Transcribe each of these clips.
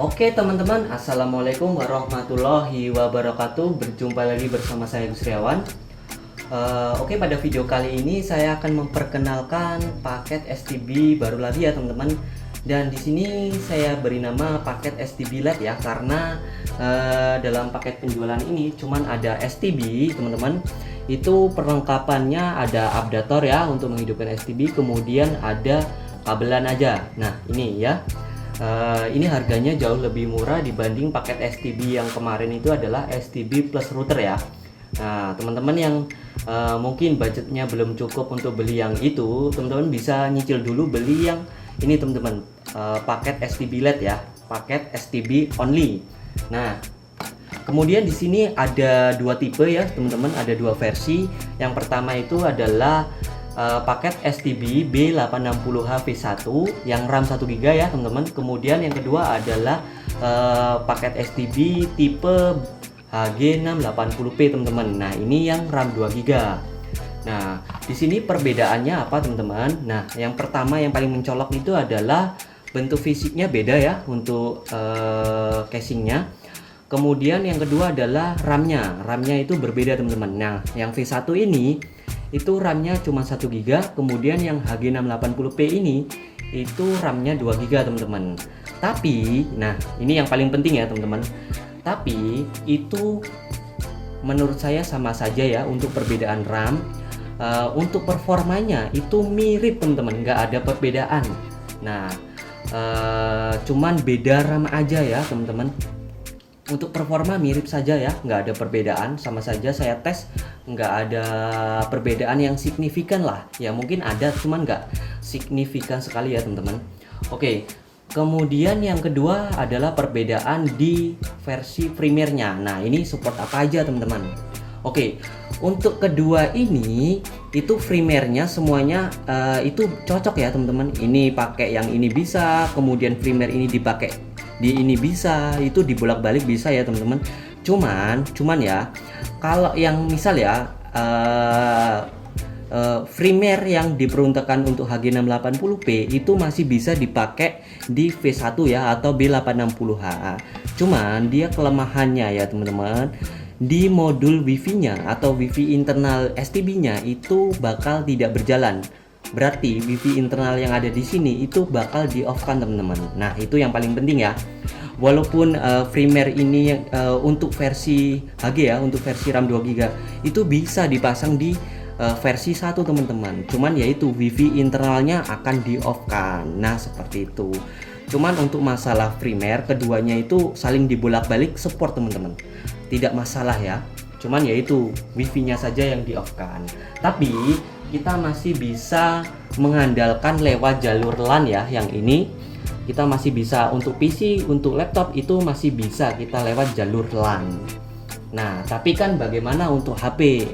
Oke teman-teman, Assalamualaikum warahmatullahi wabarakatuh. Berjumpa lagi bersama saya Gusriawan. Oke, pada video kali ini saya akan memperkenalkan paket STB baru lagi ya teman-teman. Dan di sini saya beri nama paket STB LED ya, karena dalam paket penjualan ini cuman ada STB teman-teman. Itu perlengkapannya ada adaptor ya untuk menghidupkan STB, kemudian ada kabelan aja. Nah ini ya. Ini harganya jauh lebih murah dibanding paket STB yang kemarin itu adalah STB plus router ya. Nah teman-teman yang mungkin budgetnya belum cukup untuk beli yang itu, teman-teman bisa nyicil dulu beli yang ini teman-teman, paket STB LED ya, paket STB only. Nah kemudian di sini ada dua tipe ya teman-teman, ada dua versi. Yang pertama itu adalah paket STB B860H V1 yang RAM 1 GB ya teman-teman. Kemudian yang kedua adalah paket STB tipe HG680P teman-teman. Nah, ini yang RAM 2 GB. Nah, di sini perbedaannya apa teman-teman? Nah, yang pertama yang paling mencolok itu adalah bentuk fisiknya beda ya untuk casingnya. Kemudian yang kedua adalah RAM-nya. RAM-nya itu berbeda teman-teman. Nah, yang V1 ini itu RAM-nya cuma 1 GB, kemudian yang HG680P ini itu RAM-nya 2 GB teman-teman. Tapi, nah ini yang paling penting ya teman-teman. Tapi itu menurut saya sama saja ya untuk perbedaan RAM. Untuk performanya itu mirip teman-teman, nggak ada perbedaan. Nah, cuman beda RAM aja ya teman-teman. Untuk performa mirip saja ya, nggak ada perbedaan, sama saja saya tes nggak ada perbedaan yang signifikan lah ya, mungkin ada cuman nggak signifikan sekali ya teman-teman. Oke, kemudian yang kedua adalah perbedaan di versi primernya. Nah ini support apa aja teman-teman. Oke, untuk kedua ini itu primernya semuanya itu cocok ya teman-teman. Ini pakai yang ini bisa, kemudian primer ini dipakai di ini bisa, itu dibolak-balik bisa ya teman-teman. Cuman ya kalau yang misal ya firmware yang diperuntukkan untuk HG680P itu masih bisa dipakai di V1 ya atau B860H. Cuman dia kelemahannya ya teman-teman, di modul WiFi-nya atau WiFi internal STB-nya itu bakal tidak berjalan. Berarti WiFi internal yang ada di sini itu bakal di off kan teman-teman. Nah itu yang paling penting ya. Walaupun firmware ini untuk versi HG ya, untuk versi RAM 2 GB itu bisa dipasang di versi 1 teman-teman. Cuman yaitu WiFi internalnya akan di off kan. Nah seperti itu. Cuman untuk masalah firmware keduanya itu saling dibolak-balik support teman-teman. Tidak masalah ya. Cuman yaitu WiFi-nya saja yang di off kan. Tapi kita masih bisa mengandalkan lewat jalur LAN ya, yang ini kita masih bisa untuk PC, untuk laptop itu masih bisa kita lewat jalur LAN. Nah tapi kan bagaimana untuk HP,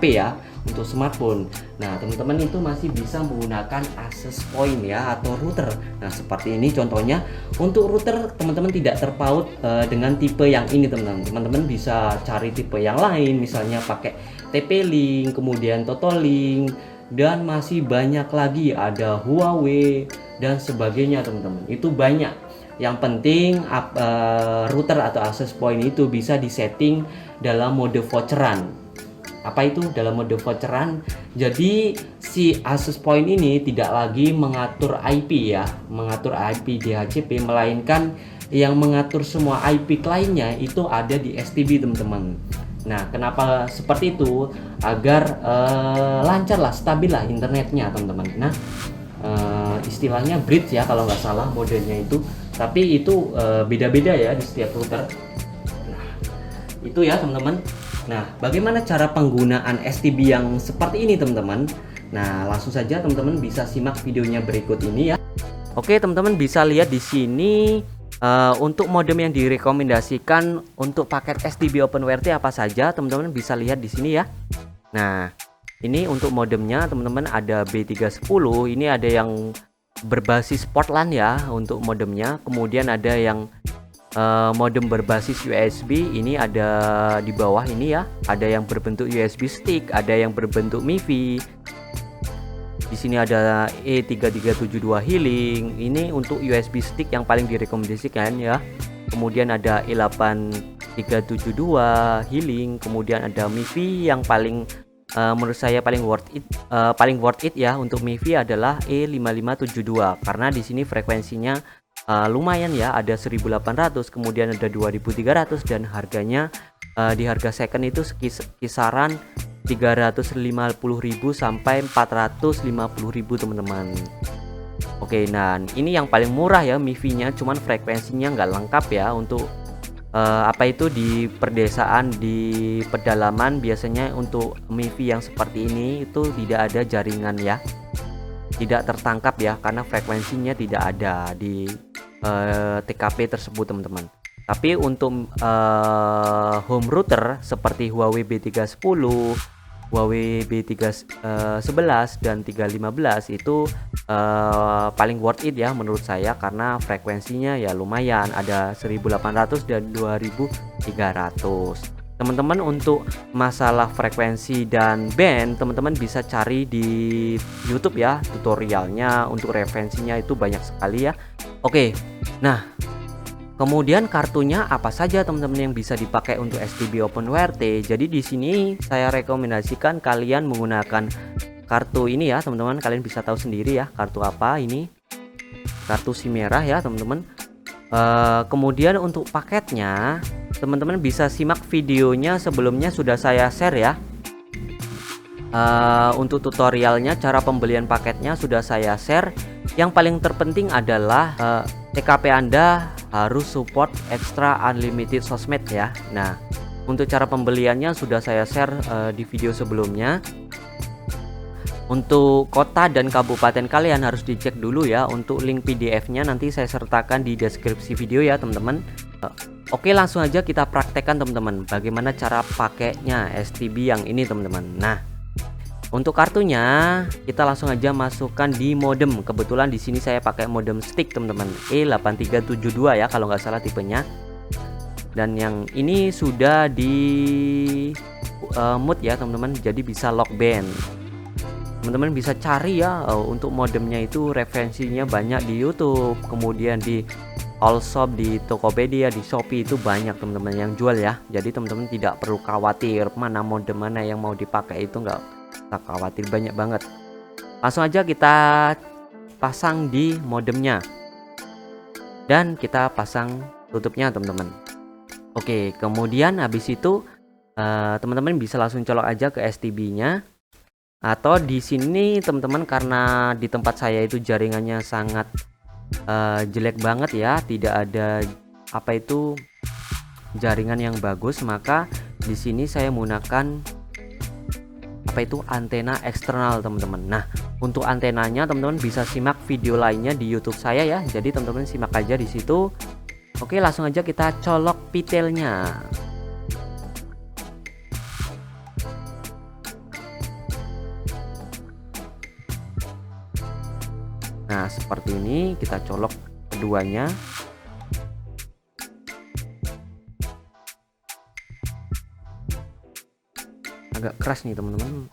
ya, untuk smartphone. Nah teman-teman itu masih bisa menggunakan access point ya atau router. Nah seperti ini contohnya. Untuk router teman-teman tidak terpaut dengan tipe yang ini teman-teman. Teman-teman bisa cari tipe yang lain, misalnya pakai TP-Link, kemudian Totalink, dan masih banyak lagi, ada Huawei dan sebagainya teman-teman. Itu banyak. Yang penting router atau access point itu bisa disetting dalam mode voucheran. Apa itu dalam mode voucheran? Jadi si access point ini tidak lagi mengatur IP ya, mengatur IP DHCP, melainkan yang mengatur semua IP kliennya itu ada di STB teman-teman. Nah, kenapa seperti itu? Agar lancar lah, stabil lah internetnya teman-teman. Nah, istilahnya bridge ya kalau nggak salah modenya itu. Tapi itu beda-beda ya di setiap router. Nah, itu ya teman-teman. Nah, bagaimana cara penggunaan STB yang seperti ini teman-teman? Nah, langsung saja teman-teman bisa simak videonya berikut ini ya. Oke, teman-teman bisa lihat di sini. Untuk modem yang direkomendasikan untuk paket STB OpenWrt apa saja, teman-teman bisa lihat di sini ya. Nah, ini untuk modemnya teman-teman ada B310, ini ada yang berbasis port LAN ya untuk modemnya. Kemudian ada yang modem berbasis USB, ini ada di bawah ini ya. Ada yang berbentuk USB stick, ada yang berbentuk MIFI. Di sini ada E3372 healing. Ini untuk USB stick yang paling direkomendasikan ya. Kemudian ada E8372 healing. Kemudian ada MIFI yang paling menurut saya paling worth it ya untuk MIFI adalah E5572 karena di sini frekuensinya lumayan ya, ada 1800, kemudian ada 2300 dan harganya di harga second itu kisaran 350.000 sampai 450.000 teman-teman. Oke, nah ini yang paling murah ya MIFI-nya, cuman frekuensinya nggak lengkap ya untuk apa itu di perdesaan, di pedalaman biasanya untuk MIFI yang seperti ini itu tidak ada jaringan ya, tidak tertangkap ya karena frekuensinya tidak ada di TKP tersebut teman-teman. Tapi untuk home router seperti Huawei B310, Huawei B311 dan 315 itu paling worth it ya menurut saya karena frekuensinya ya lumayan, ada 1800 dan 2300. Teman-teman untuk masalah frekuensi dan band teman-teman bisa cari di YouTube ya, tutorialnya untuk referensinya itu banyak sekali ya. Oke, nah kemudian kartunya apa saja teman-teman yang bisa dipakai untuk STB OpenWrt. Jadi di sini saya rekomendasikan kalian menggunakan kartu ini ya teman-teman. Kalian bisa tahu sendiri ya kartu apa ini. Kartu SIM merah ya teman-teman. Kemudian untuk paketnya teman-teman bisa simak videonya sebelumnya sudah saya share ya. Untuk tutorialnya, cara pembelian paketnya sudah saya share. Yang paling terpenting adalah TKP Anda harus support extra unlimited sosmed ya. Nah, untuk cara pembeliannya sudah saya share di video sebelumnya. Untuk kota dan kabupaten kalian harus dicek dulu ya. Untuk link PDF-nya nanti saya sertakan di deskripsi video ya teman-teman. Oke, langsung aja kita praktekkan teman-teman bagaimana cara pakainya STB yang ini teman-teman. Nah, untuk kartunya kita langsung aja masukkan di modem. Kebetulan di sini saya pakai modem stick teman-teman, E8372 ya kalau nggak salah tipenya. Dan yang ini sudah di mute ya teman-teman, jadi bisa lock band. Teman-teman bisa cari ya untuk modemnya itu referensinya banyak di YouTube, kemudian di Allshop, di Tokopedia, di Shopee itu banyak teman-teman yang jual ya. Jadi teman-teman tidak perlu khawatir mana modem mana yang mau dipakai, itu nggak tak khawatir, banyak banget. Langsung aja kita pasang di modemnya dan kita pasang tutupnya teman-teman. Oke, kemudian habis itu teman-teman bisa langsung colok aja ke STB-nya. Atau di sini teman-teman karena di tempat saya itu jaringannya sangat jelek banget ya, tidak ada apa itu jaringan yang bagus, maka di sini saya menggunakan apa itu antena eksternal teman-teman. Nah, untuk antenanya teman-teman bisa simak video lainnya di YouTube saya ya. Jadi teman-teman simak aja di situ. Oke, langsung aja kita colok pitelnya. Nah, seperti ini kita colok keduanya. Agak keras nih teman-teman.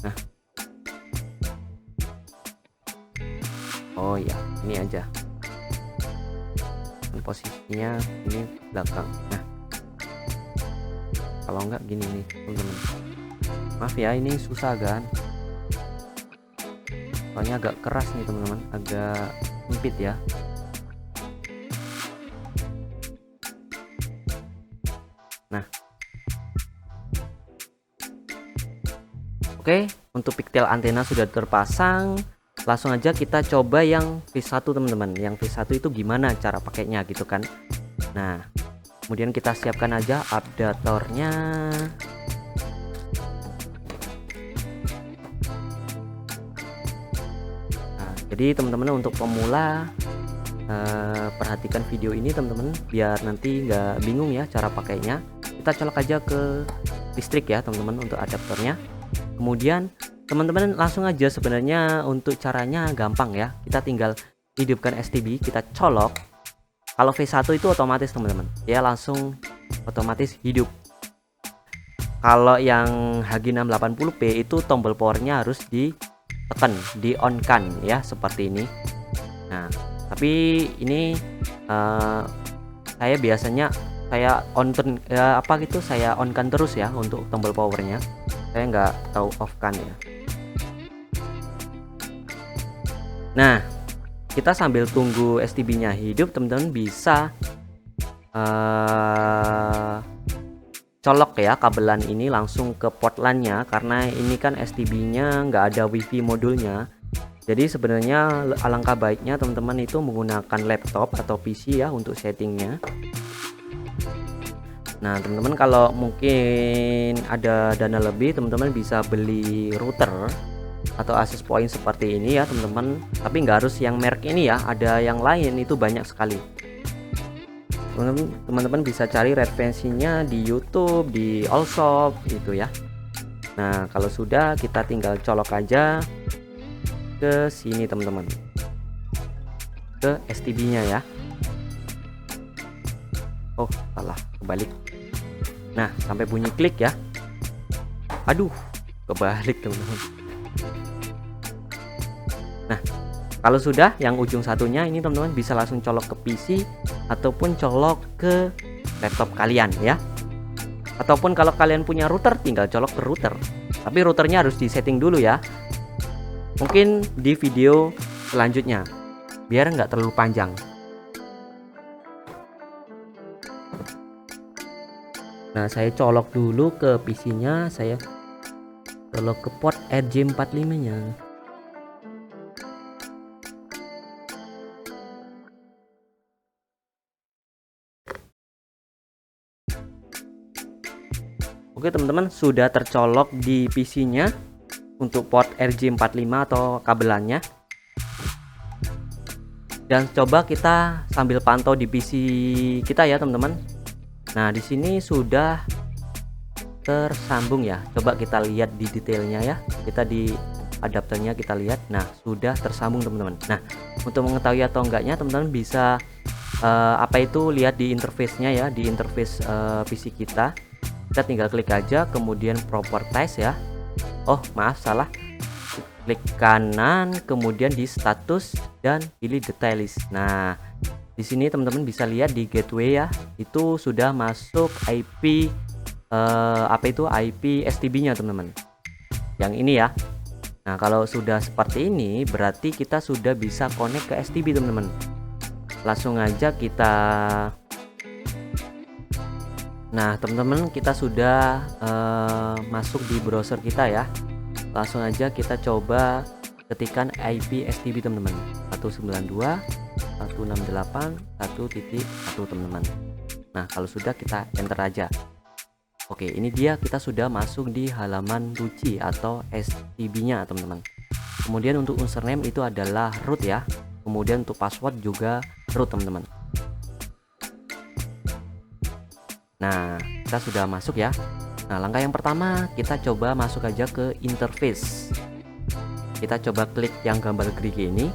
Nah, oh ya, ini aja. Dan posisinya ini belakang. Nah, kalau enggak gini nih teman-teman. Maaf ya, ini susah kan? Soalnya agak keras nih teman-teman, agak sempit ya. Nah, oke, untuk pigtail antena sudah terpasang. Langsung aja kita coba yang V1 teman-teman. Yang V1 itu gimana cara pakainya gitu kan. Nah, kemudian kita siapkan aja adaptornya. Nah, jadi teman-teman untuk pemula perhatikan video ini teman-teman biar nanti nggak bingung ya cara pakainya. Kita colok aja ke listrik ya teman-teman untuk adaptornya. Kemudian teman-teman langsung aja, sebenarnya untuk caranya gampang ya. Kita tinggal hidupkan STB, kita colok. Kalau V1 itu otomatis teman-teman, ya langsung otomatis hidup. Kalau yang HG680P itu tombol powernya harus ditekan, di on kan ya, seperti ini. Nah, tapi ini saya biasanya saya saya on kan terus ya untuk tombol powernya. Saya nggak tahu off kan ya. Nah, kita sambil tunggu STB-nya hidup, teman-teman bisa colok ya kabelan ini langsung ke port LAN-nya, karena ini kan STB-nya nggak ada WiFi modulnya. Jadi sebenarnya alangkah baiknya teman-teman itu menggunakan laptop atau PC ya untuk settingnya. Nah, teman-teman kalau mungkin ada dana lebih, teman-teman bisa beli router atau access point seperti ini ya teman-teman. Tapi nggak harus yang merek ini ya, ada yang lain itu banyak sekali. Teman-teman bisa cari referensinya di YouTube, di Allshop gitu ya. Nah, kalau sudah kita tinggal colok aja ke sini teman-teman, ke STB-nya ya. Oh, salah, kebalik. Nah, sampai bunyi klik ya. Aduh, kebalik teman-teman. Nah, kalau sudah yang ujung satunya ini teman-teman bisa langsung colok ke PC ataupun colok ke laptop kalian ya. Ataupun kalau kalian punya router tinggal colok ke router. Tapi routernya harus disetting dulu ya. Mungkin di video selanjutnya biar nggak terlalu panjang. Nah, saya colok dulu ke PC-nya, saya colok ke port RJ45-nya. Oke teman-teman, sudah tercolok di PC-nya untuk port RJ45 atau kabelannya. Dan coba kita sambil pantau di PC kita ya teman-teman. Nah, di sini sudah tersambung ya. Coba kita lihat di detailnya ya. Kita di adapternya kita lihat. Nah, sudah tersambung teman-teman. Nah, untuk mengetahui atau enggaknya teman-teman bisa lihat di interface-nya ya, di interface PC kita. Kita tinggal klik aja, kemudian properties ya. Oh maaf, salah, klik kanan, kemudian di status dan pilih detail list. Nah, di sini teman-teman bisa lihat di gateway ya, itu sudah masuk IP IP STB-nya teman-teman. Yang ini ya. Nah, kalau sudah seperti ini berarti kita sudah bisa connect ke STB teman-teman. Langsung aja kita. Nah teman-teman, kita sudah masuk di browser kita ya. Langsung aja kita coba ketikkan IP STB teman-teman, 192.168.1.1 teman-teman. Nah, kalau sudah kita enter aja. Oke, ini dia, kita sudah masuk di halaman Ruci atau STB-nya teman-teman. Kemudian untuk username itu adalah root ya. Kemudian untuk password juga root teman-teman. Nah, kita sudah masuk ya. Nah, langkah yang pertama kita coba masuk aja ke interface. Kita coba klik yang gambar gerigi ini.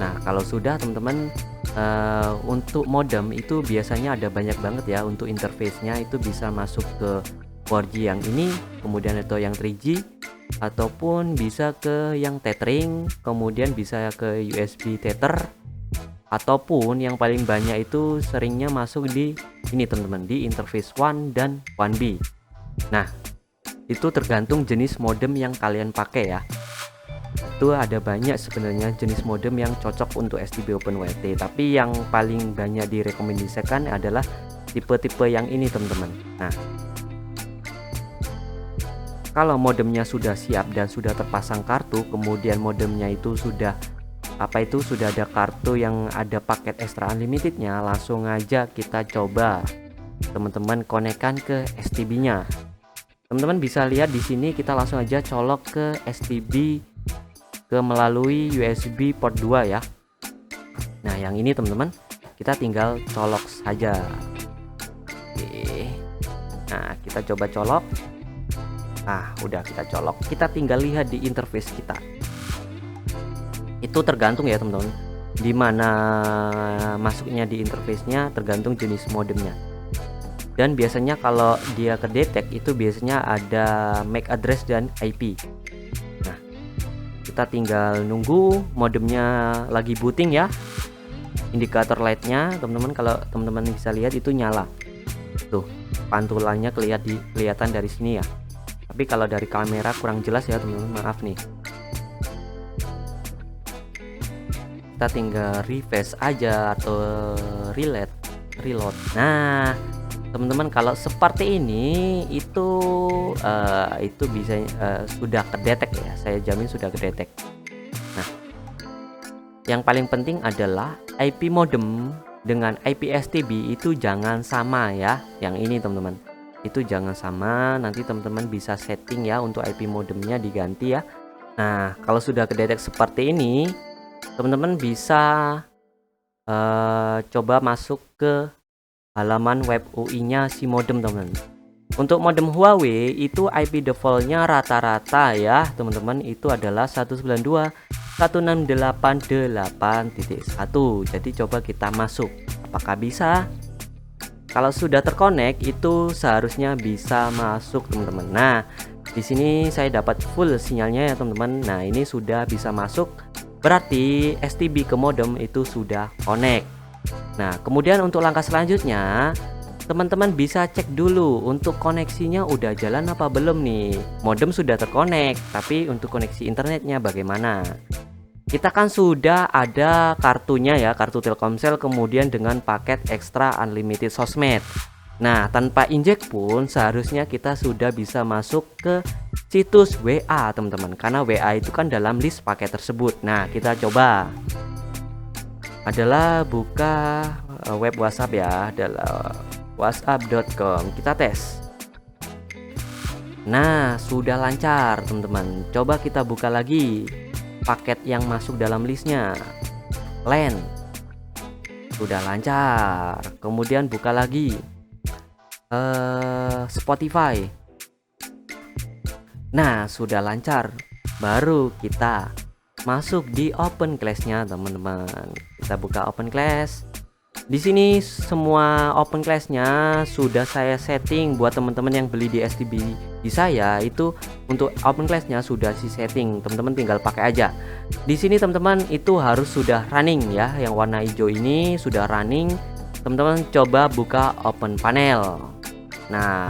Nah, kalau sudah teman-teman, untuk modem itu biasanya ada banyak banget ya untuk interface-nya. Itu bisa masuk ke 4G yang ini, kemudian atau yang 3G, ataupun bisa ke yang tethering, kemudian bisa ke USB tether, ataupun yang paling banyak itu seringnya masuk di ini teman-teman, di interface 1 dan 1B. Nah, itu tergantung jenis modem yang kalian pakai ya. Itu ada banyak sebenarnya jenis modem yang cocok untuk STB OpenWRT, tapi yang paling banyak direkomendasikan adalah tipe-tipe yang ini teman-teman. Nah, kalau modemnya sudah siap dan sudah terpasang kartu, kemudian modemnya itu sudah sudah ada kartu yang ada paket extra unlimitednya, langsung aja kita coba teman-teman konekkan ke STB-nya. Teman-teman bisa lihat di sini kita langsung aja colok ke STB melalui USB port 2 ya. Nah, yang ini teman-teman kita tinggal colok saja. Oke. Nah, kita coba colok. Nah, udah kita colok. Kita tinggal lihat di interface kita. Itu tergantung ya teman-teman, dimana masuknya di interface-nya tergantung jenis modemnya. Dan biasanya kalau dia kedetek itu biasanya ada MAC address dan IP. Nah, kita tinggal nunggu modemnya lagi booting ya. Indikator lightnya teman-teman, kalau teman-teman bisa lihat itu nyala tuh, pantulannya kelihatan dari sini ya. Tapi kalau dari kamera kurang jelas ya teman-teman, maaf nih. Kita tinggal refresh aja atau reload. Nah teman-teman, kalau seperti ini itu bisa sudah kedetek ya, saya jamin sudah kedetek. Nah, yang paling penting adalah IP modem dengan IP STB itu jangan sama ya. Yang ini teman-teman, itu jangan sama, nanti teman-teman bisa setting ya untuk IP modemnya diganti ya. Nah, kalau sudah kedetek seperti ini, teman-teman bisa coba masuk ke halaman web UI-nya si modem teman-teman. Untuk modem Huawei itu IP defaultnya rata-rata ya teman-teman, itu adalah 192.168.8.1. Jadi coba kita masuk, apakah bisa? Kalau sudah terkonek itu seharusnya bisa masuk teman-teman. Nah, di sini saya dapat full sinyalnya ya teman-teman. Nah, ini sudah bisa masuk, berarti STB ke modem itu sudah connect. Nah, kemudian untuk langkah selanjutnya, teman-teman bisa cek dulu untuk koneksinya udah jalan apa belum nih. Modem sudah terkonek, tapi untuk koneksi internetnya bagaimana? Kita kan sudah ada kartunya ya, kartu Telkomsel, kemudian dengan paket ekstra unlimited sosmed. Nah, tanpa injek pun seharusnya kita sudah bisa masuk ke situs WA teman-teman, karena WA itu kan dalam list paket tersebut. Nah, kita coba adalah buka web WhatsApp ya, adalah whatsapp.com. Kita tes. Nah, sudah lancar teman-teman. Coba kita buka lagi paket yang masuk dalam listnya. LAN sudah lancar. Kemudian buka lagi Spotify. Nah, sudah lancar. Baru kita masuk di open class-nya teman-teman. Kita buka open class. Di sini semua open class-nya sudah saya setting buat teman-teman yang beli di STB di saya. Itu untuk open class-nya sudah si setting, teman-teman tinggal pakai aja. Di sini teman-teman itu harus sudah running ya, yang warna hijau ini sudah running. Teman-teman coba buka open panel. Nah,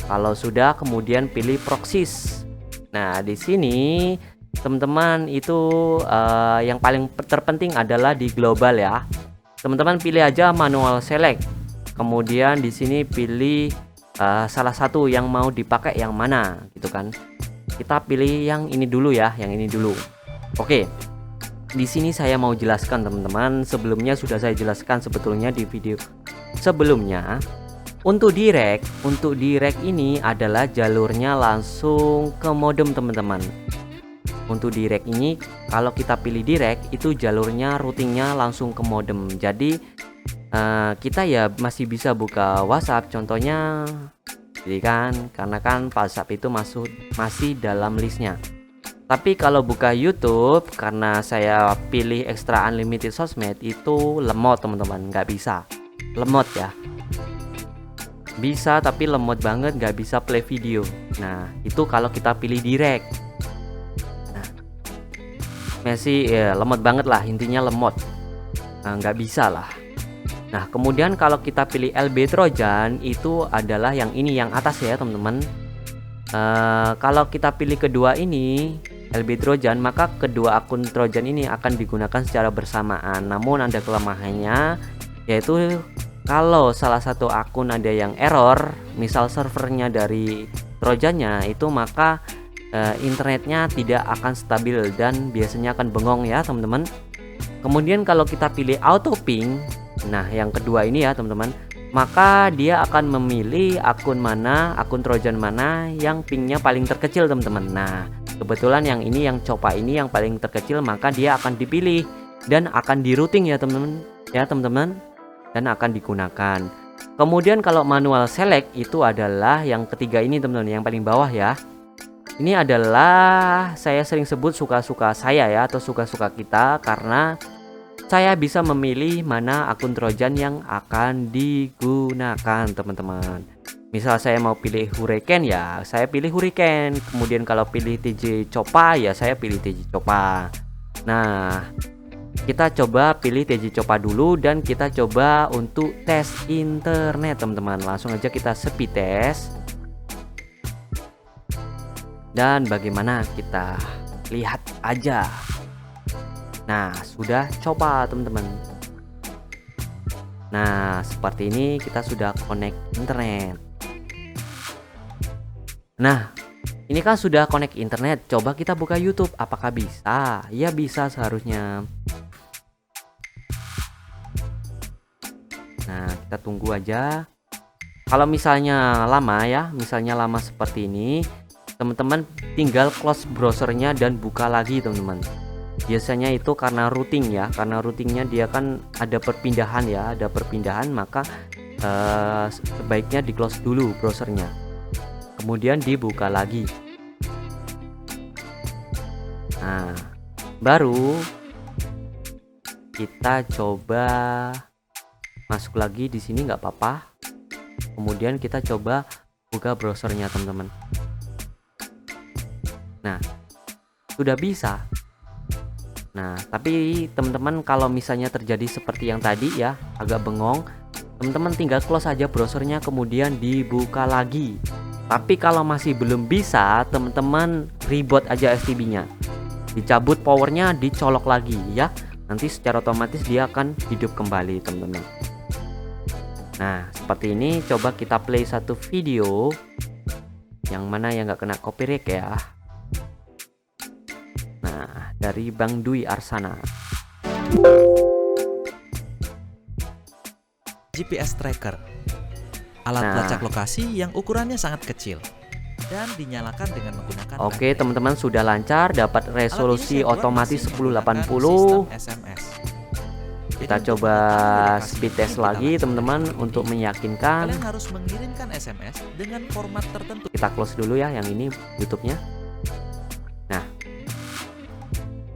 kalau sudah kemudian pilih proxies. Nah, di sini teman-teman itu yang paling terpenting adalah di global ya. Teman-teman pilih aja manual select. Kemudian di sini pilih salah satu yang mau dipakai yang mana gitu kan. Kita pilih yang ini dulu ya, yang ini dulu. Oke. Di sini saya mau jelaskan teman-teman, sebelumnya sudah saya jelaskan sebetulnya di video sebelumnya. Untuk direct ini adalah jalurnya langsung ke modem teman-teman. Untuk direct ini, kalau kita pilih direct itu jalurnya routingnya langsung ke modem. Jadi kita ya masih bisa buka WhatsApp contohnya, jadi kan karena kan WhatsApp itu masih dalam listnya. Tapi kalau buka YouTube, karena saya pilih extra unlimited sosmed itu lemot teman-teman, nggak bisa, lemot ya. Bisa tapi lemot banget, nggak bisa play video. Nah itu kalau kita pilih direct. Masih ya, lemot banget lah, intinya lemot, nggak bisa lah. Nah kemudian kalau kita pilih LB Trojan itu adalah yang ini, yang atas ya teman-teman. Kalau kita pilih kedua ini LB Trojan, maka kedua akun Trojan ini akan digunakan secara bersamaan. Namun ada kelemahannya, yaitu kalau salah satu akun ada yang error, misal servernya dari Trojannya itu, maka internetnya tidak akan stabil dan biasanya akan bengong ya teman-teman. Kemudian kalau kita pilih auto ping, nah yang kedua ini ya teman-teman, maka dia akan memilih akun Trojan mana yang pingnya paling terkecil teman-teman. Nah kebetulan yang ini, yang copa ini yang paling terkecil, maka dia akan dipilih dan akan di routing ya teman-teman, dan akan digunakan. Kemudian kalau manual select itu adalah yang ketiga ini teman-teman, yang paling bawah ya. Ini adalah saya sering sebut suka-suka saya ya, atau suka-suka kita, karena saya bisa memilih mana akun Trojan yang akan digunakan, teman-teman. Misal saya mau pilih Hurricane, ya saya pilih Hurricane. Kemudian kalau pilih TJ Copa, ya saya pilih TJ Copa. Nah, kita coba pilih TJ Copa dulu dan kita coba untuk tes internet, teman-teman. Langsung aja kita speed test. Dan bagaimana, kita lihat aja. Nah, sudah coba, teman-teman. Nah, seperti ini kita sudah connect internet. Nah, ini kan sudah connect internet. Coba kita buka YouTube, apakah bisa? Ya bisa seharusnya. Nah, kita tunggu aja. Kalau misalnya lama ya, misalnya lama seperti ini, teman-teman tinggal close browsernya dan buka lagi, teman-teman. Biasanya itu karena routing ya, karena routingnya dia kan ada perpindahan ya, ada perpindahan, maka sebaiknya di close dulu browsernya, kemudian dibuka lagi. Nah, baru kita coba masuk lagi di sini, nggak apa-apa. Kemudian kita coba buka browsernya, teman-teman. Nah, sudah bisa. Nah, tapi teman-teman kalau misalnya terjadi seperti yang tadi ya, agak bengong, teman-teman tinggal close aja browsernya, kemudian dibuka lagi. Tapi kalau masih belum bisa, teman-teman reboot aja STB-nya, dicabut powernya, dicolok lagi ya. Nanti secara otomatis dia akan hidup kembali, teman-teman. Nah, seperti ini. Coba kita play satu video yang mana yang nggak kena copyright ya. Nah, dari Bang Dwi Arsana. GPS tracker, alat pelacak lokasi yang ukurannya sangat kecil dan dinyalakan dengan menggunakan Oke, teman-teman, sudah lancar, dapat resolusi otomatis 1080. SMS. Kita coba speed test lagi, teman-teman, untuk meyakinkan. Kalian harus mengirimkan SMS dengan format tertentu. Kita close dulu ya yang ini YouTube-nya.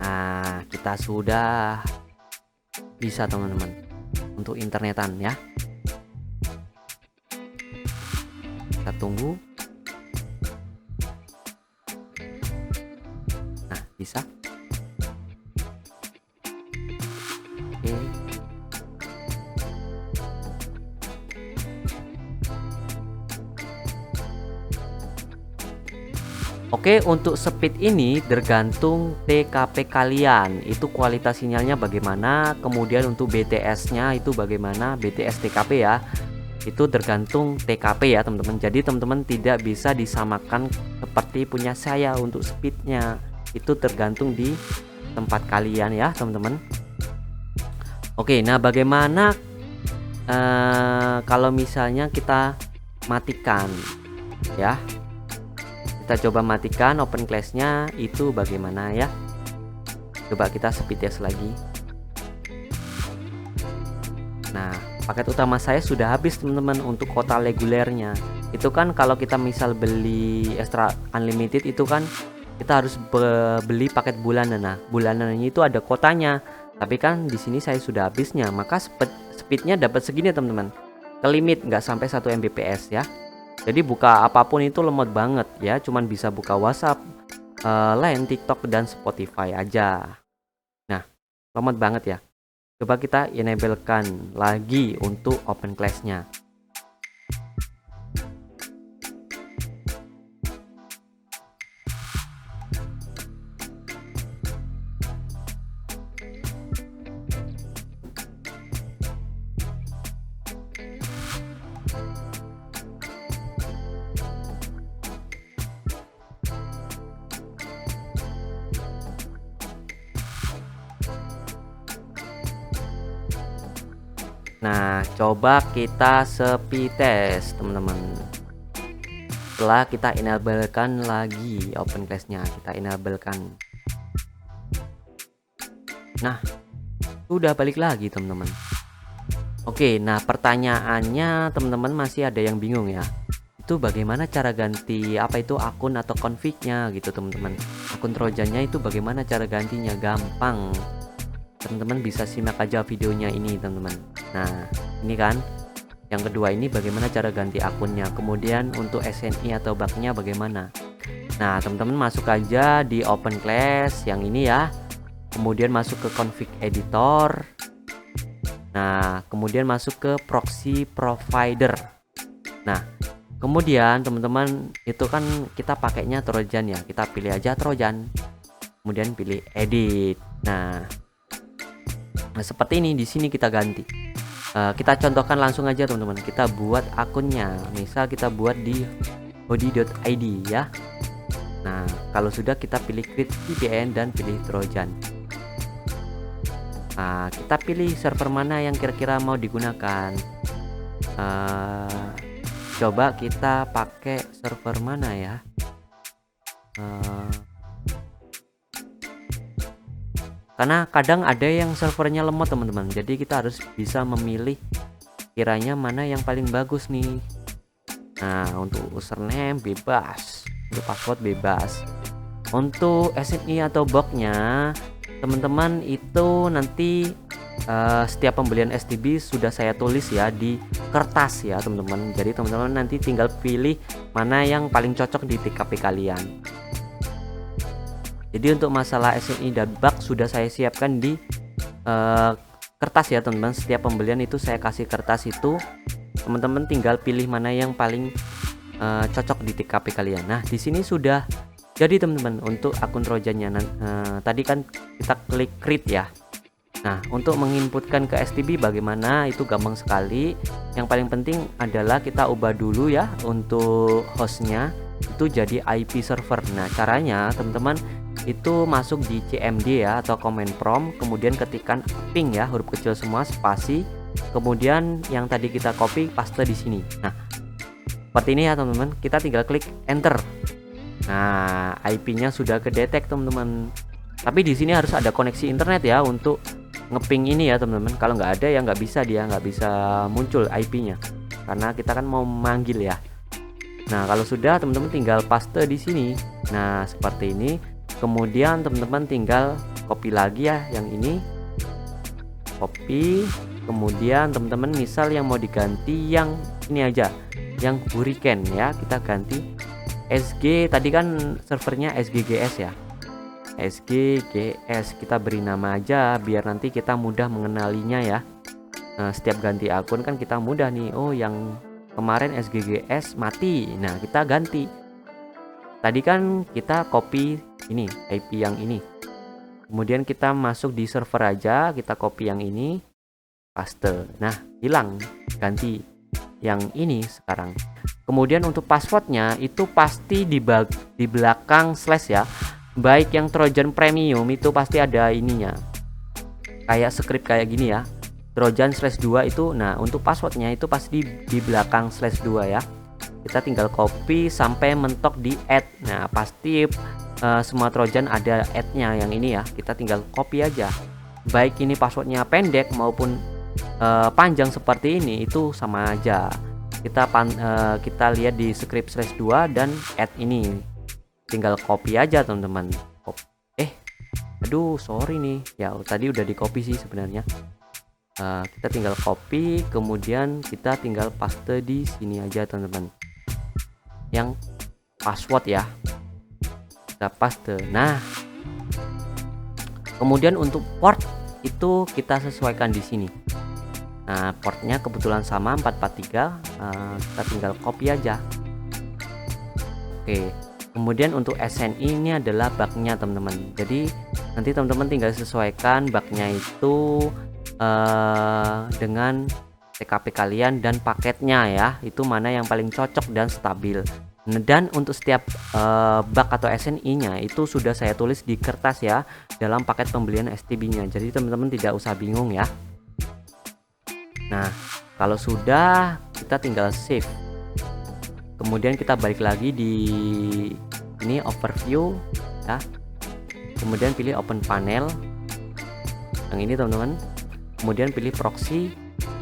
Nah, kita sudah bisa, teman-teman, untuk internetan ya. Kita tunggu. Nah, bisa. Oke. Oke, untuk speed ini tergantung TKP kalian, itu kualitas sinyalnya bagaimana. Kemudian untuk BTS-nya itu bagaimana, BTS TKP ya, itu tergantung TKP ya, teman-teman. Jadi teman-teman tidak bisa disamakan seperti punya saya untuk speednya, itu tergantung di tempat kalian ya, teman-teman. Oke, nah bagaimana kalau misalnya kita matikan ya? Kita coba matikan open class-nya, itu bagaimana ya? Coba kita speed test lagi. Nah, paket utama saya sudah habis, teman-teman, untuk kota regulernya. Itu kan kalau kita misal beli extra unlimited itu kan kita harus beli paket bulanan. Nah, bulanannya itu ada kotanya. Tapi kan di sini saya sudah habisnya, maka speednya dapat segini, teman-teman. Ke limit, nggak sampai 1 Mbps ya. Jadi buka apapun itu lemot banget ya, cuman bisa buka WhatsApp, Line, TikTok, dan Spotify aja. Nah, lemot banget ya. Coba kita enablekan lagi untuk open class-nya. Nah, coba kita speed test, teman-teman. Setelah kita enablekan lagi open class-nya, kita enablekan. Nah, sudah balik lagi, teman-teman. Oke, nah pertanyaannya teman-teman masih ada yang bingung ya. Itu bagaimana cara ganti apa itu akun atau config-nya gitu, teman-teman. Akun trojannya itu bagaimana cara gantinya? Gampang. teman-teman bisa simak aja videonya ini teman-teman. Nah ini kan yang kedua, ini bagaimana cara ganti akunnya, kemudian untuk SNI atau bugnya bagaimana. Nah teman-teman masuk aja di open class yang ini ya, kemudian masuk ke config editor. Nah kemudian masuk ke proxy provider. Nah kemudian teman-teman itu kan kita pakainya Trojan ya, kita pilih aja Trojan, kemudian pilih edit. Nah seperti ini, di sini kita ganti. Kita contohkan langsung aja teman-teman, kita buat akunnya, misal kita buat di hodi.id ya. Nah kalau sudah kita pilih create VPN dan pilih Trojan. Nah kita pilih server mana yang kira-kira mau digunakan. Coba kita pakai server mana ya. Karena kadang ada yang servernya lemot teman-teman, jadi kita harus bisa memilih kiranya mana yang paling bagus nih. Nah untuk username bebas, untuk password bebas. Untuk SNI atau boxnya teman-teman itu nanti setiap pembelian STB sudah saya tulis ya di kertas ya teman-teman. Jadi teman-teman nanti tinggal pilih mana yang paling cocok di TKP kalian. Jadi untuk masalah SNI dan bug sudah saya siapkan di kertas ya teman-teman. Setiap pembelian itu saya kasih kertas itu, teman-teman tinggal pilih mana yang paling cocok di TKP kalian. Nah di sini sudah jadi teman-teman untuk akun Trojannya. Tadi kan kita klik create ya. Nah untuk menginputkan ke STB bagaimana, itu gampang sekali. Yang paling penting adalah kita ubah dulu ya untuk hostnya itu jadi IP server. Nah caranya teman-teman itu masuk di CMD ya atau command prompt, kemudian ketikkan ping ya, huruf kecil semua, spasi, kemudian yang tadi kita copy paste di sini. Nah seperti ini ya teman-teman, kita tinggal klik enter. Nah IP-nya sudah kedetek teman-teman. Tapi di sini harus ada koneksi internet ya untuk ngeping ini ya teman-teman. Kalau nggak ada ya nggak bisa, dia nggak bisa muncul IP-nya karena kita kan mau manggil ya. Nah kalau sudah teman-teman tinggal paste di sini. Nah seperti ini. Kemudian teman-teman tinggal copy lagi ya yang ini, copy. Kemudian teman-teman misal yang mau diganti yang ini aja, yang Hurricane ya, kita ganti SG. Tadi kan servernya SGGS ya, SGGS kita beri nama aja biar nanti kita mudah mengenalinya ya. Nah, setiap ganti akun kan kita mudah nih, oh yang kemarin SGGS mati, nah kita ganti. Tadi kan kita copy ini IP yang ini, kemudian kita masuk di server aja, kita copy yang ini, paste. Nah hilang, ganti yang ini sekarang. Kemudian untuk passwordnya itu pasti di belakang slash ya. Baik yang Trojan Premium itu pasti ada ininya, kayak script kayak gini ya, Trojan /2 itu. Nah untuk passwordnya itu pasti di belakang /2 ya. Kita tinggal copy sampai mentok di add. Nah pasti semua Trojan ada add-nya yang ini ya, kita tinggal copy aja. Baik ini passwordnya pendek maupun panjang seperti ini itu sama aja. Kita lihat di script /2 dan add ini, tinggal copy aja teman-teman. Aduh sorry nih ya, tadi udah di copy sih sebenarnya. Kita tinggal copy, kemudian kita tinggal paste di sini aja teman-teman, yang password ya, kita paste. Nah kemudian untuk port itu kita sesuaikan di sini. Nah portnya kebetulan sama 443, kita tinggal copy aja. Oke, kemudian untuk SNI ini adalah bugnya teman-teman. Jadi nanti teman-teman tinggal sesuaikan bugnya itu dengan TKP kalian dan paketnya ya, itu mana yang paling cocok dan stabil. Dan untuk setiap bug atau SNI nya itu sudah saya tulis di kertas ya dalam paket pembelian STB nya, jadi teman-teman tidak usah bingung ya. Nah kalau sudah, kita tinggal save, kemudian kita balik lagi di ini overview ya, kemudian pilih open panel yang ini teman-teman, kemudian pilih proxy,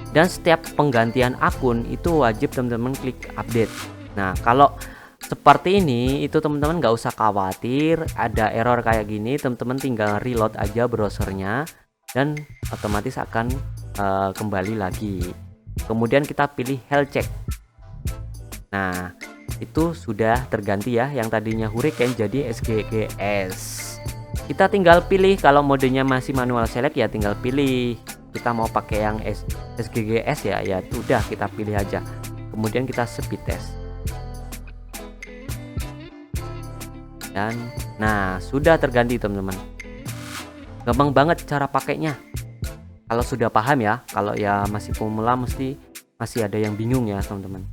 dan setiap penggantian akun itu wajib teman-teman klik update. Nah kalau seperti ini itu teman-teman nggak usah khawatir ada error kayak gini, teman-teman tinggal reload aja browsernya, dan otomatis akan kembali lagi. Kemudian kita pilih health check. Nah, itu sudah terganti ya, yang tadinya Hurricane jadi SGGS. Kita tinggal pilih, kalau modenya masih manual select ya tinggal pilih kita mau pakai yang SGGS ya udah kita pilih aja. Kemudian kita speed test. Dan nah, sudah terganti teman-teman. Gampang banget cara pakainya. Kalau sudah paham ya, kalau ya masih pemula masih ada yang bingung ya teman-teman.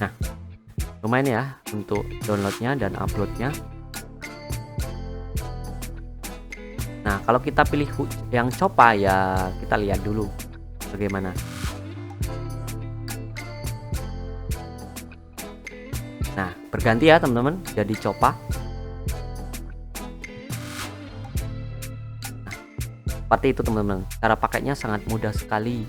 Nah, lumayan ya untuk downloadnya dan uploadnya. Nah, kalau kita pilih yang Chopa ya kita lihat dulu bagaimana. Nah, berganti ya teman-teman jadi Chopa. Nah, seperti itu teman-teman. Cara pakainya sangat mudah sekali.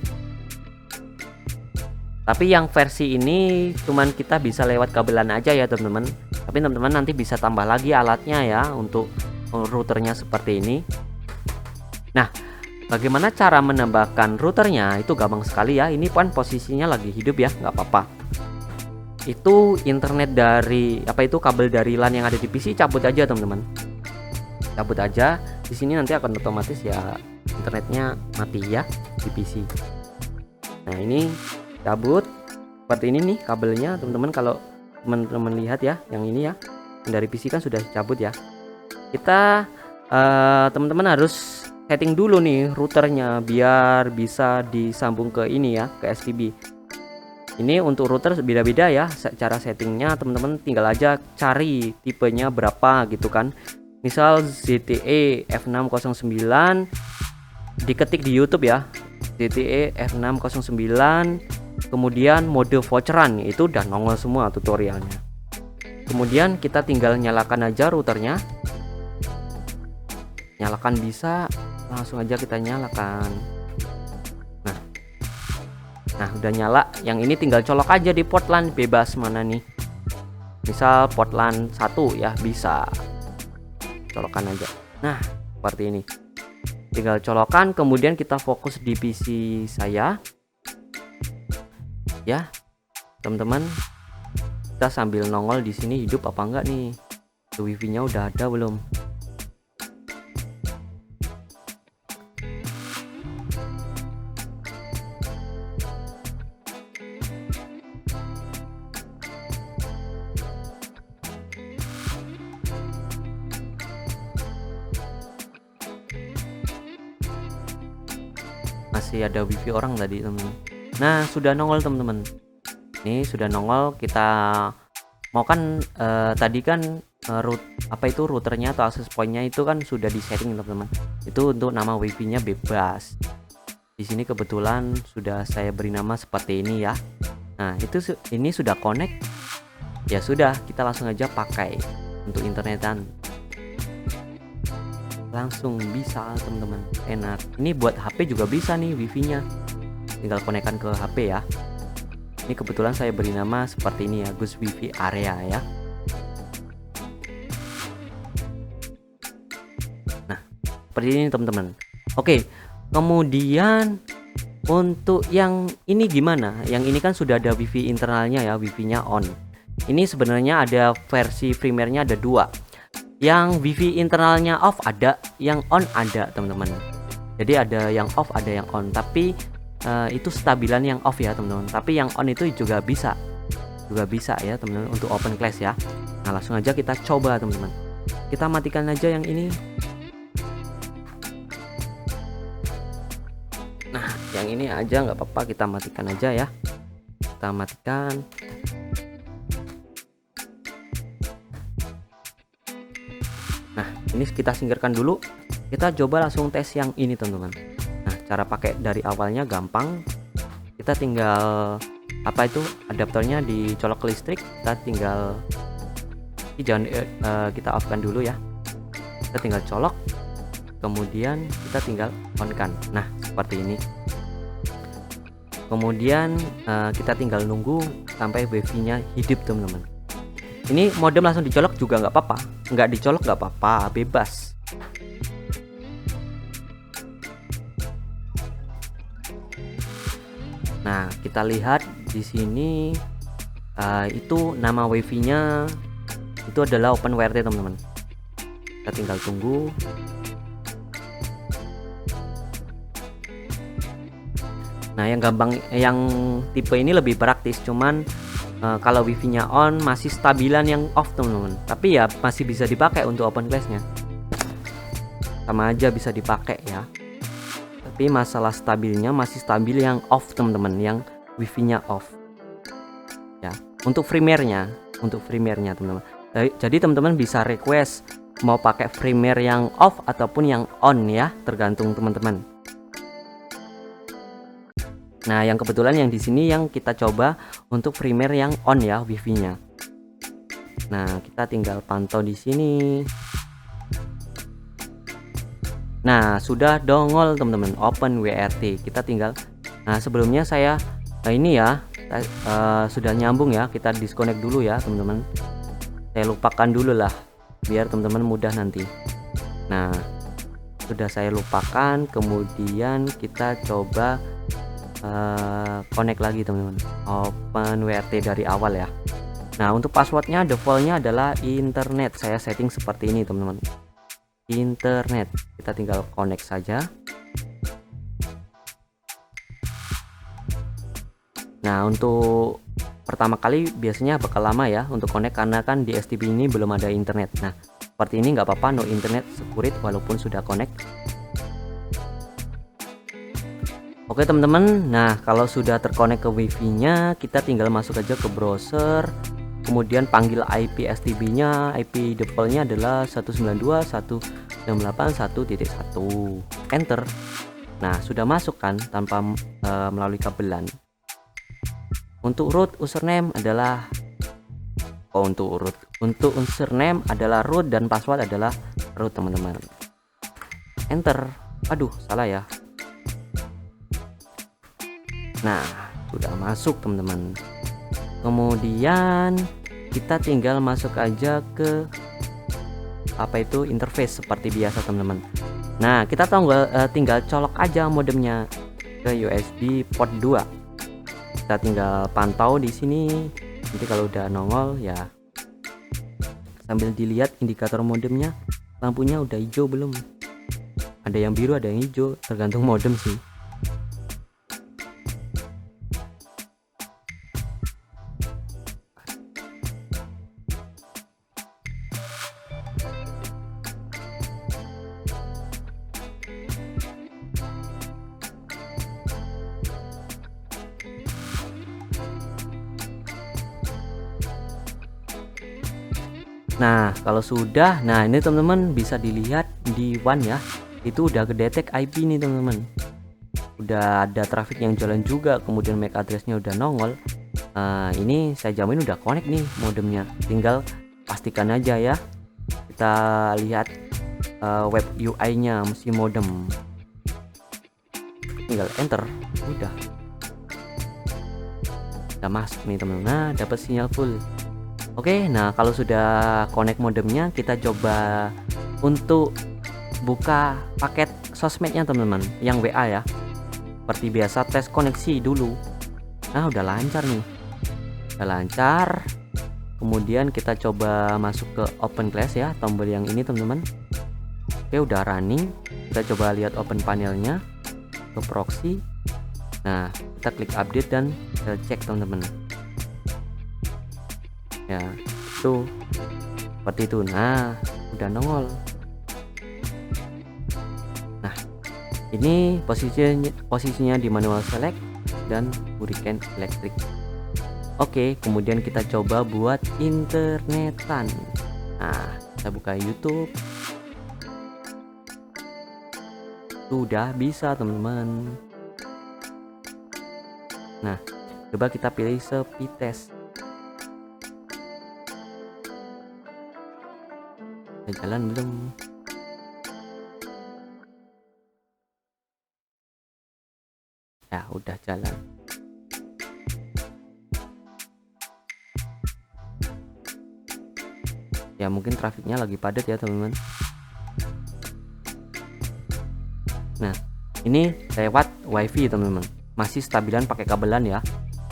Tapi yang versi ini cuman kita bisa lewat kabelan aja ya teman-teman. Tapi teman-teman nanti bisa tambah lagi alatnya ya untuk routernya seperti ini. Nah, bagaimana cara menambahkan routernya? Itu gampang sekali ya. Ini kan posisinya lagi hidup ya, nggak apa-apa. Itu internet dari kabel dari LAN yang ada di PC cabut aja teman-teman. Cabut aja. Di sini nanti akan otomatis ya internetnya mati ya di PC. Nah, ini cabut seperti ini nih kabelnya teman-teman. Kalau teman-teman lihat ya, yang ini ya, yang dari PC kan sudah cabut ya. Kita teman-teman harus setting dulu nih routernya biar bisa disambung ke ini ya, ke STB. Ini untuk router beda-beda ya cara settingnya, teman-teman tinggal aja cari tipenya berapa gitu kan. Misal ZTE F609, diketik di YouTube ya, ZTE F609, kemudian mode voucheran, itu udah nongol semua tutorialnya. Kemudian kita tinggal nyalakan aja routernya. Nyalakan bisa, langsung aja kita nyalakan. Nah, udah nyala. Yang ini tinggal colok aja di port LAN bebas mana nih. Misal port LAN 1 ya, bisa. Colokan aja. Nah, seperti ini. Tinggal colokan, kemudian kita fokus di PC saya. Ya, teman-teman. Kita sambil nongol di sini hidup apa enggak nih? Wifi-nya udah ada belum? Masih ada wifi orang tadi teman-teman. Nah, sudah nongol teman-teman. Ini sudah nongol. Kita mau kan tadi kan routernya atau access pointnya itu kan sudah di setting teman-teman. Itu untuk nama wifi-nya bebas. Di sini kebetulan sudah saya beri nama seperti ini ya. Nah, ini sudah connect. Ya sudah, kita langsung aja pakai untuk internetan. Langsung bisa teman-teman, enak. Ini buat HP juga bisa nih wifi-nya, tinggal konekkan ke HP ya. Ini kebetulan saya beri nama seperti ini ya, Gus Wifi Area ya. Nah, seperti ini teman-teman. Oke, kemudian untuk yang ini gimana? Yang ini kan sudah ada wifi internalnya ya, wifi-nya on. Ini sebenarnya ada versi firmware-nya ada dua. Yang wifi internalnya off ada, yang on ada teman-teman. Jadi ada yang off, ada yang on. Tapi itu stabilan yang off ya teman-teman. Tapi yang on itu juga bisa ya teman-teman untuk open class ya. Nah, langsung aja kita coba teman-teman. Kita matikan aja yang ini. Nah, yang ini aja nggak apa-apa, kita matikan aja ya. Kita matikan. Nah, ini kita singkirkan dulu. Kita coba langsung tes yang ini teman-teman. Nah, cara pakai dari awalnya gampang. Kita tinggal adaptornya dicolok ke listrik. Kita tinggal kita off kan dulu ya. Kita tinggal colok, kemudian kita tinggal on kan. Nah, seperti ini. Kemudian kita tinggal nunggu sampai wifi-nya hidup teman-teman. Ini modem langsung dicolok juga nggak apa-apa, nggak dicolok nggak apa-apa, bebas. Nah, kita lihat di sini itu nama wifi-nya itu adalah OpenWrt teman-teman. Kita tinggal tunggu. Nah, yang tipe ini lebih praktis, cuman kalau wifi-nya on masih stabilan yang off teman-teman. Tapi ya masih bisa dipakai untuk open class-nya. Sama aja bisa dipakai ya. Tapi masalah stabilnya masih stabil yang off teman-teman, yang wifi-nya off. Ya, untuk firmware-nya teman-teman. Jadi teman-teman bisa request mau pakai firmware yang off ataupun yang on ya, tergantung teman-teman. Nah, yang kebetulan yang di sini yang kita coba untuk firmware yang on ya, wifi-nya. Nah, kita tinggal pantau di sini. Nah, sudah dongol teman-teman, OpenWrt. Kita tinggal. Nah, sebelumnya saya ini ya sudah nyambung ya. Kita disconnect dulu ya, teman-teman. Saya lupakan dulu lah, biar teman-teman mudah nanti. Nah, sudah saya lupakan. Kemudian kita coba connect lagi teman-teman, OpenWrt dari awal ya. Nah, untuk passwordnya defaultnya adalah internet. Saya setting seperti ini teman-teman, internet. Kita tinggal connect saja. Nah, untuk pertama kali biasanya bakal lama ya untuk connect, karena kan di STB ini belum ada internet. Nah, seperti ini nggak apa-apa, no internet security walaupun sudah connect. Oke teman-teman, nah kalau sudah terkonek ke wifi-nya, kita tinggal masuk aja ke browser, kemudian panggil IP STB-nya. IP default-nya adalah 192.168.1.1. Enter. Nah, sudah masuk kan tanpa melalui kabelan. Untuk root username adalah untuk username adalah root dan password adalah root teman-teman. Enter. Aduh, salah ya. Nah, sudah masuk teman-teman. Kemudian kita tinggal masuk aja ke interface seperti biasa teman-teman. Nah, kita tinggal colok aja modemnya ke USB port 2. Kita tinggal pantau di sini. Nanti kalau udah nongol ya, sambil dilihat indikator modemnya, lampunya udah hijau belum. Ada yang biru, ada yang hijau, tergantung modem sih. Nah, kalau sudah, nah ini teman-teman bisa dilihat di WAN ya, itu udah kedetek IP nih teman-teman. Udah ada traffic yang jalan juga, kemudian MAC address-nya udah nongol. Ini saya jamin udah connect nih modemnya. Tinggal pastikan aja ya. Kita lihat web UI-nya mesin modem. Tinggal enter, udah masuk nih teman-teman. Nah, dapat sinyal full. Oke, nah kalau sudah connect modemnya, kita coba untuk buka paket sosmednya teman-teman, yang WA ya. Seperti biasa tes koneksi dulu. Nah, udah lancar nih. Udah lancar. Kemudian kita coba masuk ke open class ya, tombol yang ini teman-teman. Oke, udah running. Kita coba lihat open panelnya, ke proxy. Nah, kita klik update dan kita cek teman-teman. Ya, itu seperti itu. Nah, udah nongol. Nah, ini posisinya di manual select dan hurricane electric. Oke, kemudian kita coba buat internetan. Nah, kita buka YouTube. Sudah bisa teman-teman. Nah, coba kita pilih speed test. Jalan belum? Ya udah jalan. Ya mungkin trafiknya lagi padat ya teman-teman. Nah, ini lewat WiFi teman-teman. Masih stabilan pakai kabelan ya.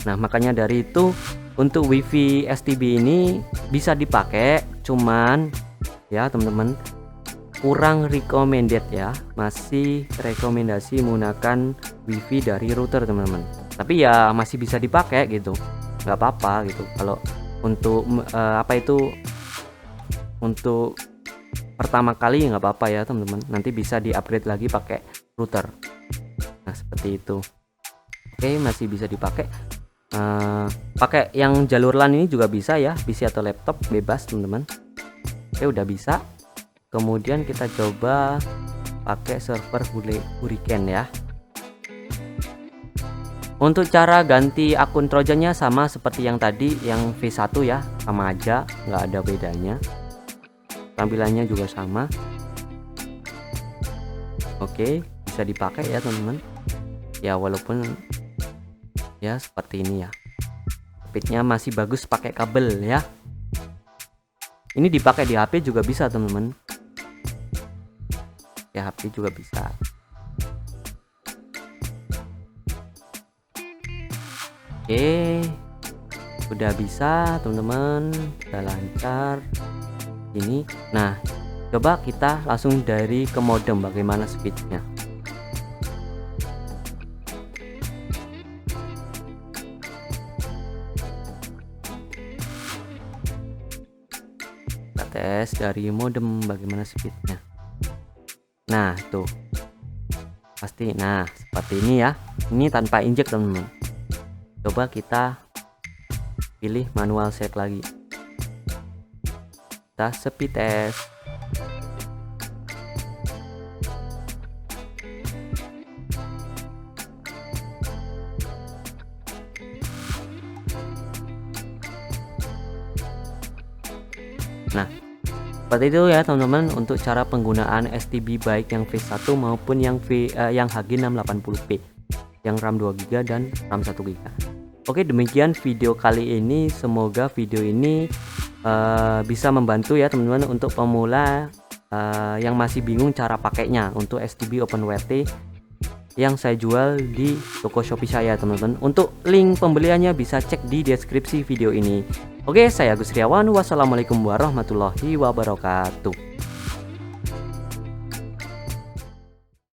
Nah, makanya dari itu untuk WiFi STB ini bisa dipakai, cuman ya teman-teman kurang recommended ya. Masih rekomendasi menggunakan WiFi dari router teman-teman. Tapi ya masih bisa dipakai gitu. Nggak apa-apa gitu. Kalau untuk untuk pertama kali nggak apa-apa ya teman-teman. Nanti bisa di-upgrade lagi pakai router. Nah, seperti itu. Oke, masih bisa dipakai. Pakai yang jalur LAN ini juga bisa ya, PC atau laptop bebas teman-teman. Oke, udah bisa. Kemudian kita coba pakai server Hurricane ya. Untuk cara ganti akun trojannya sama seperti yang tadi, yang V1 ya, sama aja, nggak ada bedanya. Tampilannya juga sama. Oke, bisa dipakai ya teman-teman. Ya walaupun ya seperti ini ya. Speednya masih bagus pakai kabel ya. Ini dipakai di HP juga bisa teman-teman. Ya HP juga bisa. Oke, udah bisa teman-teman, udah lancar ini. Nah, coba kita langsung dari ke modem bagaimana speednya. Kita tes dari modem bagaimana speednya. Nah tuh pasti, nah seperti ini ya. Ini tanpa injek teman-teman. Coba kita pilih manual set lagi. Kita speed test. Nah, seperti itu ya teman-teman untuk cara penggunaan STB baik yang V1 maupun yang HG680p yang RAM 2GB dan RAM 1GB. Oke, demikian video kali ini. Semoga video ini bisa membantu ya teman-teman untuk pemula yang masih bingung cara pakainya untuk STB OpenWrt yang saya jual di toko Shopee saya teman-teman. Untuk link pembeliannya bisa cek di deskripsi video ini. Oke, saya Agus Riawan. Wassalamualaikum warahmatullahi wabarakatuh.